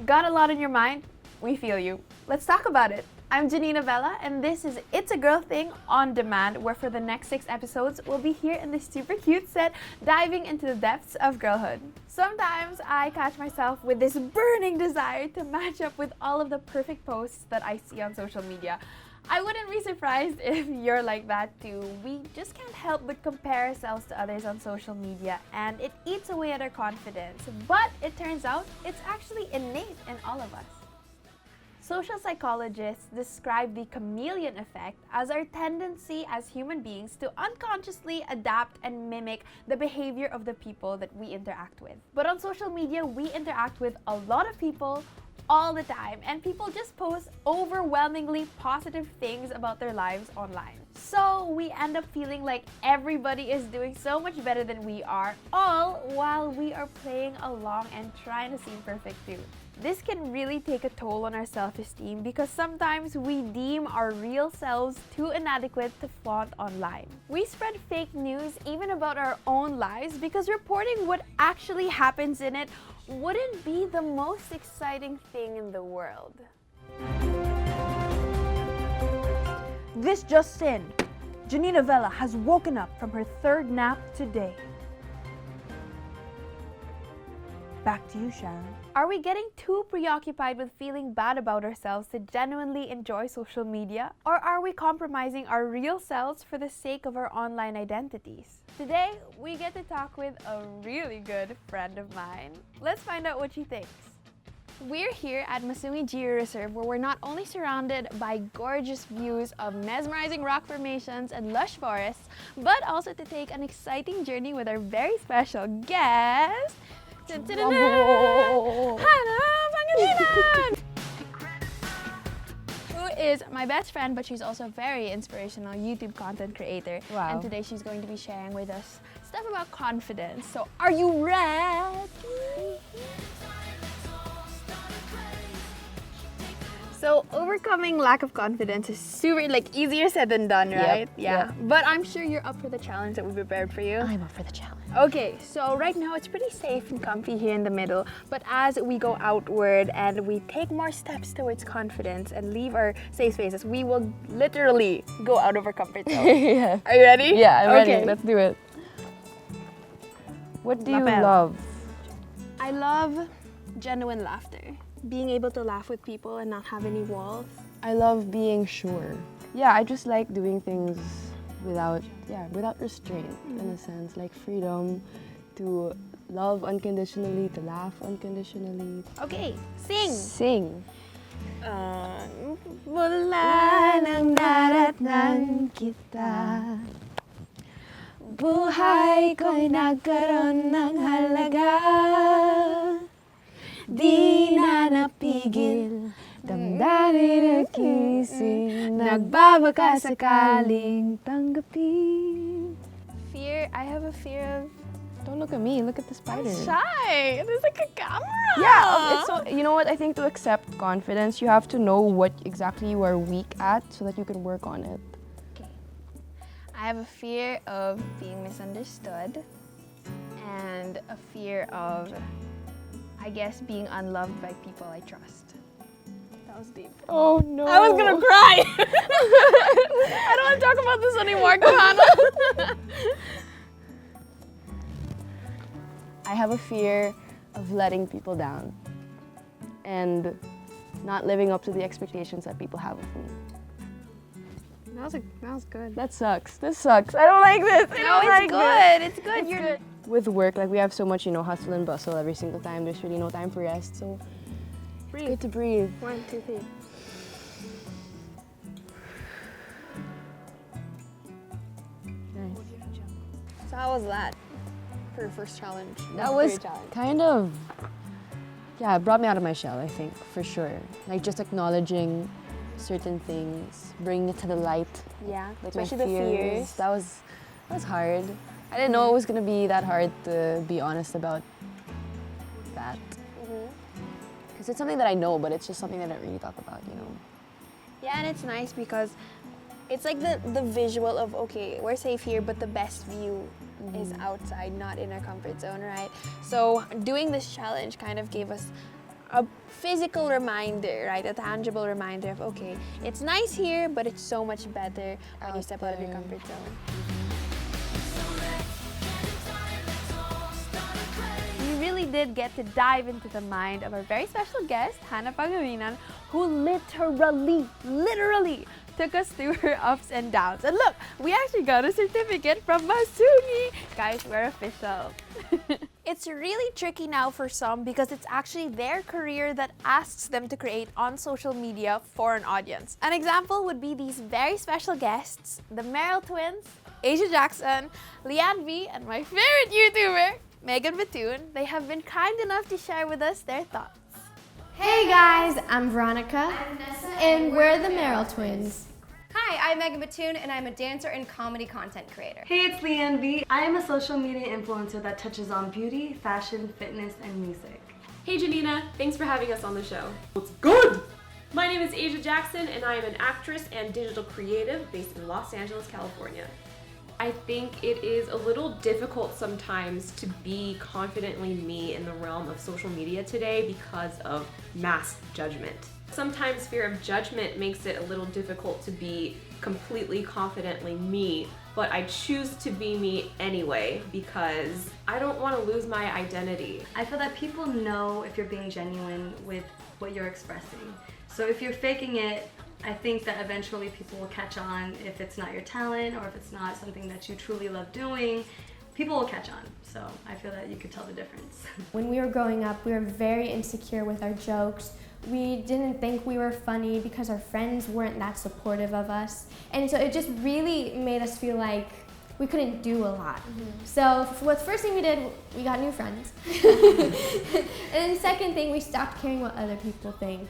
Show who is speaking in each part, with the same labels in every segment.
Speaker 1: Got a lot on your mind? We feel you. Let's talk about it. I'm Janina Vela, and this is It's a Girl Thing on Demand, where for the next 6 episodes, we'll be here in this super cute set, diving into the depths of girlhood. Sometimes I catch myself with this burning desire to match up with all of the perfect posts that I see on social media. I wouldn't be surprised if you're like that too. We just can't help but compare ourselves to others on social media, and it eats away at our confidence. But it turns out it's actually innate in all of us. Social psychologists describe the chameleon effect as our tendency as human beings to unconsciously adapt and mimic the behavior of the people that we interact with. But on social media, we interact with a lot of people all the time, and people just post overwhelmingly positive things about their lives online. So we end up feeling like everybody is doing so much better than we are, all while we are playing along and trying to seem perfect too. This can really take a toll on our self-esteem because sometimes we deem our real selves too inadequate to flaunt online. We spread fake news even about our own lives because reporting what actually happens in it wouldn't be the most exciting thing in the world.
Speaker 2: This just in. Janina Vela has woken up from her third nap today. Back to you, Sharon.
Speaker 1: Are we getting too preoccupied with feeling bad about ourselves to genuinely enjoy social media? Or are we compromising our real selves for the sake of our online identities? Today, we get to talk with a really good friend of mine. Let's find out what she thinks. We're here at Masungi Geo Reserve, where we're not only surrounded by gorgeous views of mesmerizing rock formations and lush forests, but also to take an exciting journey with our very special guest, Hannah Pangilinan! Who is my best friend, but she's also a very inspirational YouTube content creator.
Speaker 3: Wow.
Speaker 1: And today she's going to be sharing with us stuff about confidence. So are you ready? So overcoming lack of confidence is super easier said than done, right? Yeah. But I'm sure you're up for the challenge that we prepared for you.
Speaker 3: I'm up for the challenge.
Speaker 1: Okay, so right now it's pretty safe and comfy here in the middle, but as we go outward and we take more steps towards confidence and leave our safe spaces, we will literally go out of our comfort zone.
Speaker 3: Yeah.
Speaker 1: Are you ready?
Speaker 3: Yeah, I'm
Speaker 1: Okay.
Speaker 3: ready. Let's do it. What do you
Speaker 1: Lapel.
Speaker 3: love?
Speaker 1: I love genuine laughter. Being able to laugh with people and not have any walls.
Speaker 3: I love being sure. Yeah, I just like doing things without restraint, in a sense, like freedom to love unconditionally, to laugh unconditionally.
Speaker 1: Okay, sing!
Speaker 3: Sing.
Speaker 1: Mula nang naratnan kita, buhay ko'y nagkaroon ng halaga. Di na napigil, damdamin at kising, nagbabaka sakaling tanggapin. Fear, I have a fear of...
Speaker 3: Don't look at me, look at the spider.
Speaker 1: Shy! There's like a camera!
Speaker 3: Yeah, it's so, you know what, I think to accept confidence, you have to know what exactly you are weak at so that you can work on it.
Speaker 1: Okay. I have a fear of being misunderstood and a fear of, I guess, being unloved by people I trust. That was deep.
Speaker 3: Oh no.
Speaker 1: I was gonna cry! I don't want to talk about this anymore, go Hannah!
Speaker 3: I have a fear of letting people down and not living up to the expectations that people have of me.
Speaker 1: That was good.
Speaker 3: That sucks. This sucks. I don't like this. I
Speaker 1: No,
Speaker 3: don't
Speaker 1: it's
Speaker 3: like
Speaker 1: good.
Speaker 3: This.
Speaker 1: It's good. You're good.
Speaker 3: With work, like we have so much, hustle and bustle every single time. There's really no time for rest. So
Speaker 1: Breathe.
Speaker 3: it's good to breathe.
Speaker 1: 1, 2, 3.
Speaker 3: Nice.
Speaker 1: So how was that for your first challenge?
Speaker 3: That was kind of, it brought me out of my shell, I think, for sure. Like just acknowledging certain things, bringing it to the light.
Speaker 1: Yeah,
Speaker 3: Like
Speaker 1: especially
Speaker 3: my
Speaker 1: the fears.
Speaker 3: That was hard. I didn't know it was gonna be that hard to be honest about that. Because it's something that I know, but it's just something that I don't really talk about,
Speaker 1: Yeah, and it's nice because it's like the visual of, okay, we're safe here, but the best view is outside, not in our comfort zone, right? So doing this challenge kind of gave us a physical reminder, right? A tangible reminder of, okay, it's nice here, but it's so much better when you step out of your comfort zone. We really did get to dive into the mind of our very special guest, Hannah Pangilinan, who literally took us through her ups and downs. And look, we actually got a certificate from Masuni. Guys, we're official. It's really tricky now for some because it's actually their career that asks them to create on social media for an audience. An example would be these very special guests, the Merrill twins, Asia Jackson, Leanne V, and my favorite YouTuber, Megan Batoon. They have been kind enough to share with us their thoughts.
Speaker 4: Hey guys, I'm Veronica, and we're the Merrill twins.
Speaker 5: Hi, I'm Megan Batoon, and I'm a dancer and comedy content creator.
Speaker 6: Hey, it's Leanne V. I am a social media influencer that touches on beauty, fashion, fitness, and music.
Speaker 7: Hey Janina, thanks for having us on the show. What's good? My name is Asia Jackson, and I am an actress and digital creative based in Los Angeles, California. I think it is a little difficult sometimes to be confidently me in the realm of social media today because of mass judgment. Sometimes fear of judgment makes it a little difficult to be completely confidently me, but I choose to be me anyway because I don't want to lose my identity.
Speaker 6: I feel that people know if you're being genuine with what you're expressing. So if you're faking it, I think that eventually people will catch on if it's not your talent or if it's not something that you truly love doing. People will catch on, so I feel that you could tell the difference.
Speaker 4: When we were growing up, we were very insecure with our jokes. We didn't think we were funny because our friends weren't that supportive of us. And so it just really made us feel like we couldn't do a lot. So the first thing we did, we got new friends. And then the second thing, we stopped caring what other people think.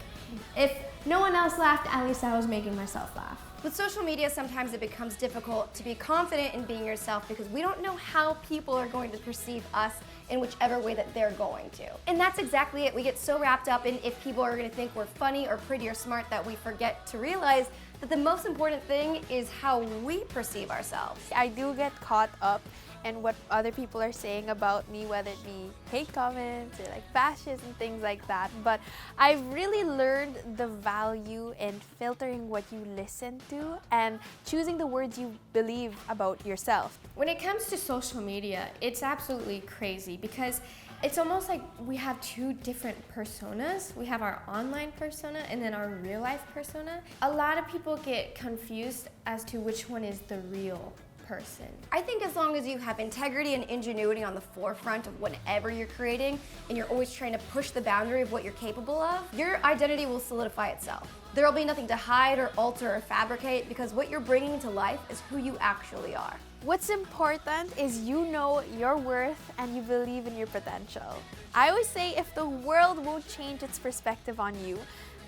Speaker 4: If no one else laughed, at least I was making myself laugh.
Speaker 5: With social media, sometimes it becomes difficult to be confident in being yourself because we don't know how people are going to perceive us in whichever way that they're going to. And that's exactly it. We get so wrapped up in if people are going to think we're funny or pretty or smart that we forget to realize that the most important thing is how we perceive ourselves.
Speaker 1: I do get caught up in what other people are saying about me, whether it be hate comments or like bashes and things like that. But I've really learned the value in filtering what you listen to and choosing the words you believe about yourself.
Speaker 4: When it comes to social media, it's absolutely crazy because it's almost like we have two different personas. We have our online persona and then our real life persona. A lot of people get confused as to which one is the real person.
Speaker 5: I think as long as you have integrity and ingenuity on the forefront of whatever you're creating and you're always trying to push the boundary of what you're capable of, your identity will solidify itself. There will be nothing to hide or alter or fabricate because what you're bringing to life is who you actually are.
Speaker 1: What's important is you know your worth and you believe in your potential. I always say if the world won't change its perspective on you,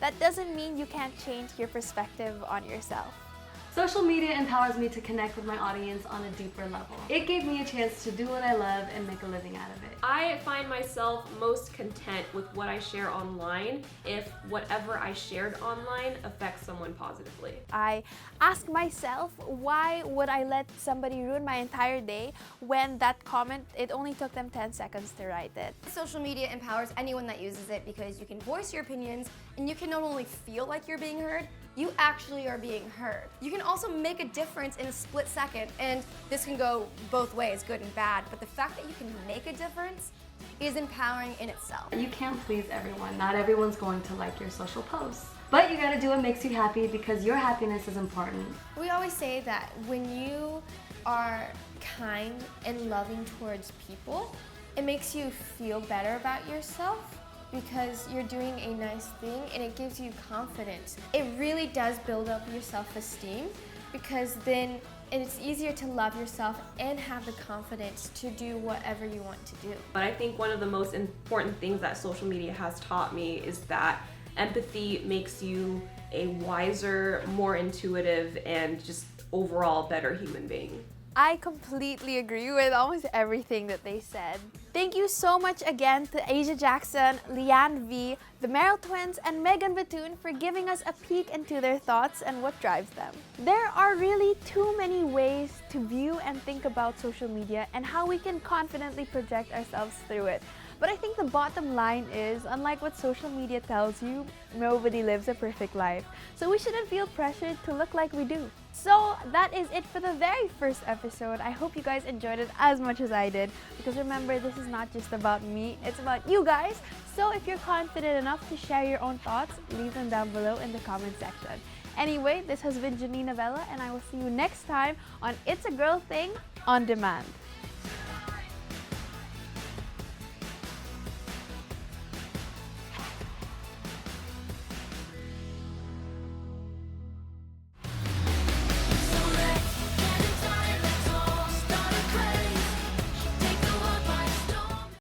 Speaker 1: that doesn't mean you can't change your perspective on yourself.
Speaker 6: Social media empowers me to connect with my audience on a deeper level. It gave me a chance to do what I love and make a living out of it.
Speaker 7: I find myself most content with what I share online if whatever I shared online affects someone positively.
Speaker 1: I ask myself, why would I let somebody ruin my entire day when that comment, it only took them 10 seconds to write it?
Speaker 5: Social media empowers anyone that uses it because you can voice your opinions and you can not only feel like you're being heard, you actually are being heard. You can also make a difference in a split second, and this can go both ways, good and bad, but the fact that you can make a difference is empowering in itself.
Speaker 6: You can't please everyone. Not everyone's going to like your social posts. But you gotta do what makes you happy because your happiness is important.
Speaker 4: We always say that when you are kind and loving towards people, it makes you feel better about yourself because you're doing a nice thing and it gives you confidence. It really does build up your self-esteem because then it's easier to love yourself and have the confidence to do whatever you want to do.
Speaker 7: But I think one of the most important things that social media has taught me is that empathy makes you a wiser, more intuitive, and just overall better human being.
Speaker 1: I completely agree with almost everything that they said. Thank you so much again to Asia Jackson, Leanne V, the Merrill twins, and Megan Batoon for giving us a peek into their thoughts and what drives them. There are really too many ways to view and think about social media and how we can confidently project ourselves through it. But I think the bottom line is, unlike what social media tells you, nobody lives a perfect life. So we shouldn't feel pressured to look like we do. So that is it for the very first episode. I hope you guys enjoyed it as much as I did, because remember, this is not just about me, it's about you guys. So if you're confident enough to share your own thoughts, leave them down below in the comment section. Anyway, this has been Janina Vela, and I will see you next time on It's a Girl Thing on Demand.